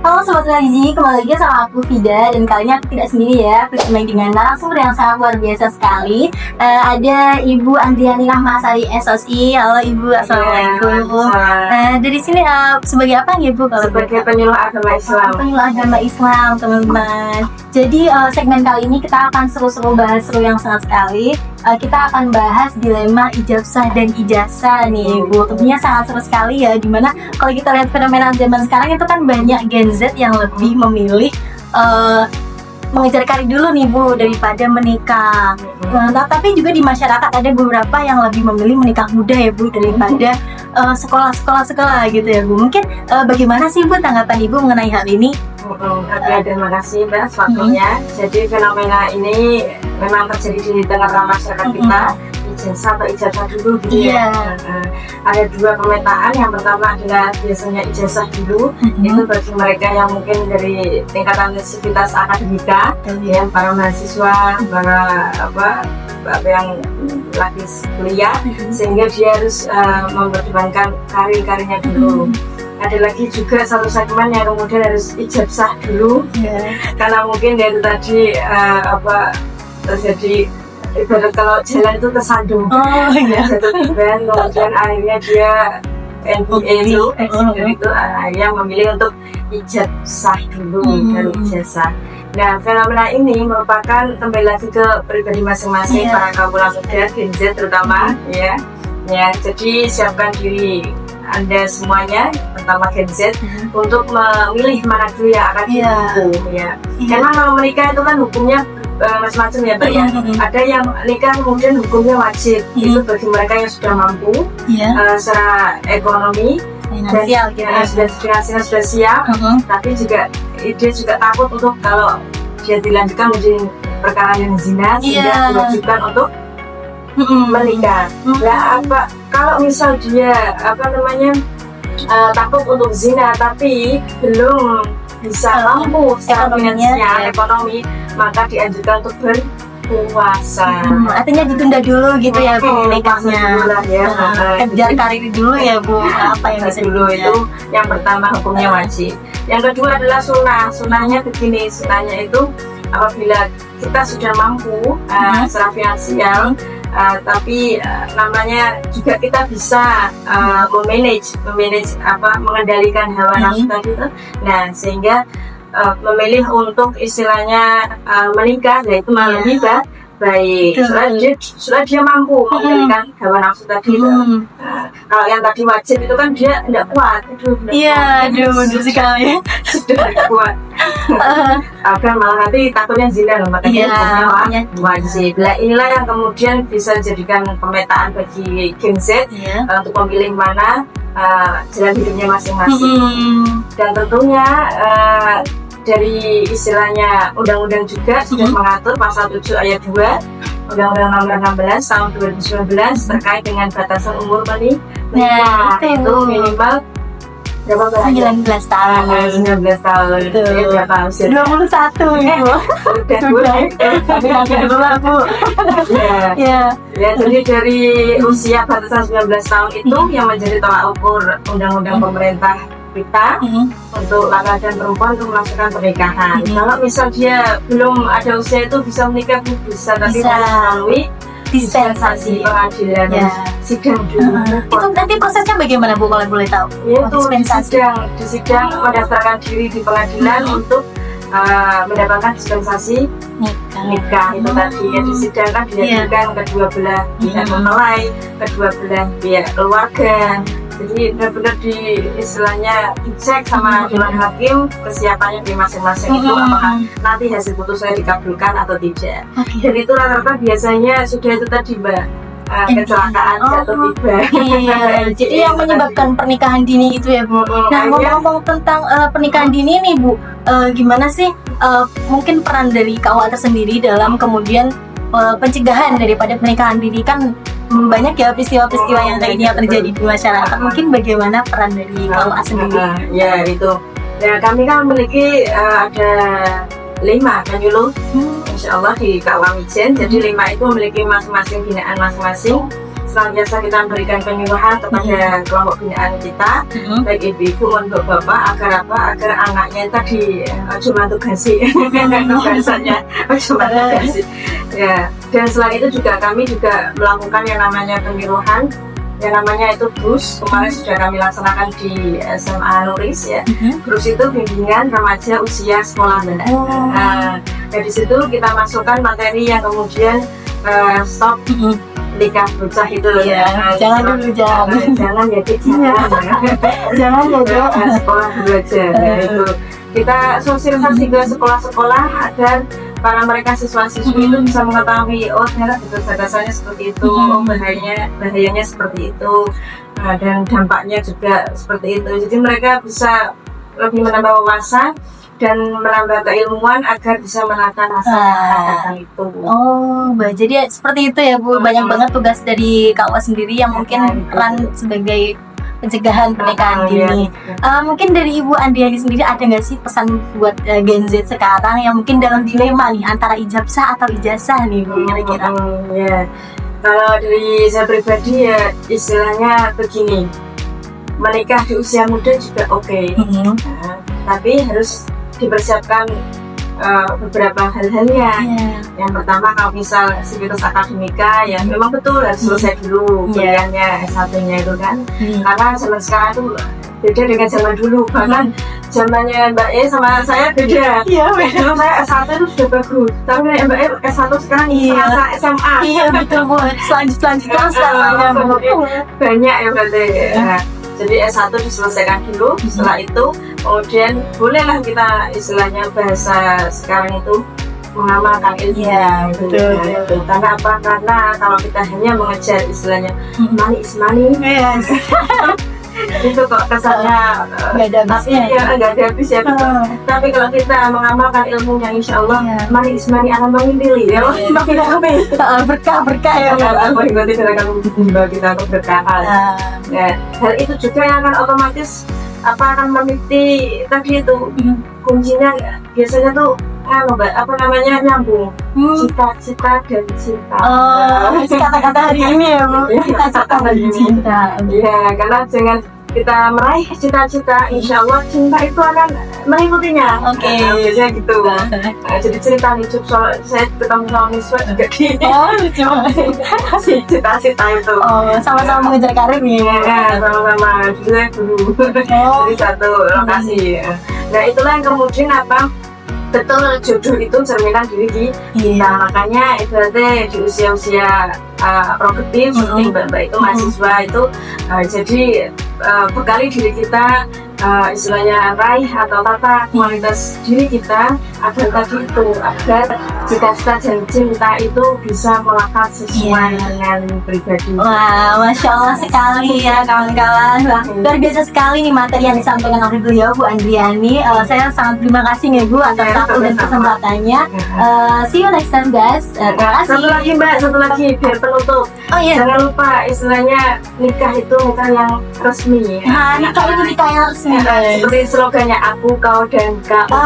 Halo Sobat Religi, kembali lagi sama aku Vida. Dan kali ini aku tidak sendiri ya, aku ditemani dengan narasumber yang sangat luar biasa sekali. Ada Ibu Andriani Rahmasari SOSI. Halo Ibu, Assalamualaikum. Dari sini sebagai apa nih Ibu? Kalau sebagai penyuluh agama Islam. Penyuluh agama Islam, teman-teman. Jadi segmen kali ini kita akan seru-seru bahas seru yang sangat sekali. Kita akan bahas dilema ijabsah dan ijazah nih Ibu. Tentunya sangat seru sekali ya, dimana kalau kita lihat fenomena zaman sekarang itu kan banyak Gen Z yang lebih memilih mengejar karir dulu nih Bu daripada menikah. Nah, tapi juga di masyarakat ada beberapa yang lebih memilih menikah muda ya Bu daripada sekolah gitu ya Bu. Mungkin bagaimana sih Bu tanggapan Ibu mengenai hal ini? Oke, terima kasih Mbak waktunya. Jadi fenomena ini memang terjadi di tengah masyarakat kita. Ijazah atau ijazah dulu gitu ya. Ada dua pemetaan. Yang pertama adalah biasanya ijazah dulu. Itu bagi mereka yang mungkin dari tingkatan sivitas akademika, ya, para mahasiswa, para apa yang lagi kuliah, sehingga dia harus memperjuangkan karirnya dulu. Ada lagi juga satu segmen yang kemudian harus ijazah dulu, karena mungkin dari tadi terjadi ibarat kalau jalan itu tersandung, jatuh beban, kemudian akhirnya dia MBA itu akhirnya memilih untuk ijazah dulu dari ijazah. Nah, fenomena ini merupakan kembali lagi ke pribadi masing-masing para kaum muda Gen Z terutama, ya. Jadi siapkan diri Anda semuanya, pertama Gen Z, untuk memilih mana dulu yang akan dihukum, ya. Karena kalau menikah itu kan hukumnya macam-macam ya Mbak ya. Ada yang nikah kemudian hukumnya wajib, itu bagi mereka yang sudah mampu secara ekonomi, finansial, sudah siap, tapi juga dia juga takut untuk kalau dia dilanjutkan menjadi perkara yang zina, sehingga diwajibkan untuk menikah. Nah, kalau misal dia takut untuk zina tapi belum bisa mampu secara finansial, ekonomi, maka dianjurkan untuk berpuasa. Artinya ditunda dulu gitu ya Bu nikahnya. Kejar karir dulu ya Bu. Apa yang bisa dulu itu yang pertama hukumnya wajib. Yang kedua adalah sunnah. Sunnahnya begini, sunnahnya itu apabila kita sudah mampu secara finansial, tapi namanya juga kita bisa mengendalikan hawa nafsu tadi itu. Nah, sehingga memilih untuk istilahnya menikah, yaitu malam nikah, baik setelah dia mampu mengendalikan hawa nafsu tadi itu. Kalau yang tadi wajib itu kan dia tidak kuat. Benar sekali. Sudah kuat. Akan malah nanti takutnya zina loh, makanya wajib. Nah, inilah yang kemudian bisa dijadikan pemetaan bagi Gen Z untuk memilih mana jalan hidupnya masing-masing. Dan tentunya dari istilahnya undang-undang juga sudah mengatur pasal 7 ayat 2 Undang-Undang Nomor 16 tahun 2019 terkait dengan batasan umur menikah. Itu minimal berapa Mbak? 19 tahun. 19 tahun. Itu berapa usia? 21 Ibu. Sudah. Tapi nanti dulu lah Bu. Ya, jadi dari usia batasan 19 tahun itu yang menjadi tolak ukur undang-undang pemerintah kita untuk laki-laki dan perempuan untuk melakukan pernikahan. Kalau misal dia belum ada usia itu bisa menikah, bisa, tapi harus melalui dispensasi pengadilan, sidang dulu. Itu nanti prosesnya bagaimana Bu kalau boleh tahu? Itu di sidang mendaftarkan diri di pengadilan untuk mendapatkan dispensasi nikah itu tadi ya, disidangkan dihadirkan kedua belah pihak mempelai, kedua belah pihak keluarga. Jadi benar-benar istilahnya dicek sama dewan hakim kesiapannya di masing-masing itu, apakah nanti hasil putusannya dikabulkan atau tidak. Dan itu rata-rata biasanya sudah itu tadi Mbak, kecelakaan jatuh tiba. Jadi yang menyebabkan pernikahan dini itu ya Bu. Nah, ngomong-ngomong tentang pernikahan dini nih Bu, gimana sih mungkin peran dari KUA tersendiri dalam kemudian pencegahan daripada pernikahan dini? Kan banyak ya peristiwa-peristiwa yang kayak ini yang terjadi di masyarakat. Mungkin bagaimana peran dari KUA sendiri? Ya itu. Ya, kami kan memiliki ada 5 penyuluh, insya Allah di KUA Mijen. Jadi 5 itu memiliki masing-masing binaan masing-masing, senantiasa kita memberikan penyuluhan kepada kelompok binaan kita, baik ibu-ibu maupun bapak, agar apa? Agar anaknya tadi cuma tugasi, tugasannya cuma tugasi. Ya, dan selain itu juga kami juga melakukan yang namanya penyuluhan, yang namanya itu BUS. Kemarin sudah kami laksanakan di SMA Nuris ya. BUS itu bimbingan remaja usia sekolah menengah. Dari situ kita masukkan materi yang kemudian stop nikah bocah itu ya. Jangan dulu, jangan ya jangan sekolah dulu aja. Itu kita sosialisasi ke sekolah-sekolah agar para mereka siswa-siswi itu bisa mengetahui, oh ternyata batasannya seperti itu, bahayanya seperti itu, dan dampaknya juga seperti itu. Jadi mereka bisa lebih menambah wawasan dan menambah keilmuan agar bisa menata rasa itu. Oh, jadi seperti itu ya Bu. Banyak banget tugas dari KUA sendiri yang mungkin peran sebagai pencegahan pernikahan dini. Mungkin dari Ibu Andriani sendiri ada nggak sih pesan buat Gen Z sekarang yang mungkin dalam dilema nih antara ijab sah atau ijazah nih Bu kira-kira? Ya, kalau dari saya pribadi ya istilahnya begini, menikah di usia muda juga oke. Tapi harus dipersiapkan beberapa hal-halnya. Yang pertama, kalau misal sivitas akademika ya memang betul harus selesai dulu kuliahnya S1-nya itu kan. Karena zaman sekarang itu beda dengan zaman dulu. Bahkan zamannya Mbak E sama saya beda. Dulu saya S1 itu sudah bagus, tapi Mbak E S1 sekarang serasa SMA. Iya betul Bu. Selanjutnya rasanya banyak ya berarti. Jadi S1 diselesaikan dulu, setelah itu kemudian bolehlah kita istilahnya bahasa sekarang itu mengamalkan ilmu. Betul. Karena apa? Karena kalau kita hanya mengejar istilahnya money is money, itu kok kesannya nggak ada habisnya. Nggak ada habis ya. Tapi kalau kita mengamalkan ilmunya, insya Allah money is money akan mengimpili ya. Berkah ya. Berarti akan membawa kita ke berkahan. Hal itu juga yang akan otomatis akan meniti tadi itu kuncinya biasanya tuh nyambung cita-cita dan cinta. Kata-kata hari ini ya Bu, cita-cita dan cinta. Iya, karena jangan kita meraih cita-cita, insya Allah cinta itu akan mengikutinya. Biasanya gitu. Jadi cerita hidup soal saya ketemu sama Miswa juga di cita-cita itu. Sama-sama mengejar karir nih. Sama-sama dulu. Jadi satu lokasi. Nah itulah yang kemudian betul jodoh itu cerminan diri kita. Makanya ibaratnya di usia-usia produktif seperti mbak-mbak itu mahasiswa itu jadi bekali diri kita istilahnya raih atau tata kualitas diri kita agar cita-cita dan cinta itu bisa melekat sesuai dengan pribadi. Wah, Masya Allah sekali ya kawan-kawan. Wah, luar biasa sekali nih materi yang disampaikan oleh beliau Bu Andriani. Saya sangat terima kasih nih Bu atas waktu dan kesempatannya. See you next time guys. Terima kasih. Satu lagi biar penutup. Jangan lupa istilahnya nikah itu nikah yang resmi. Nikah itu nikah yang resmi. Seperti slogannya aku, kau, dan KUA.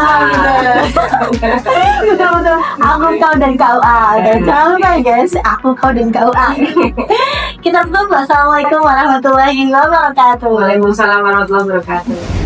Betul. Aku, kau, dan KUA. Jangan lupa ya guys, aku, kau, dan KUA. Kita tutup. Wassalamualaikum warahmatullahi wabarakatuh. Waalaikumsalam warahmatullahi wabarakatuh.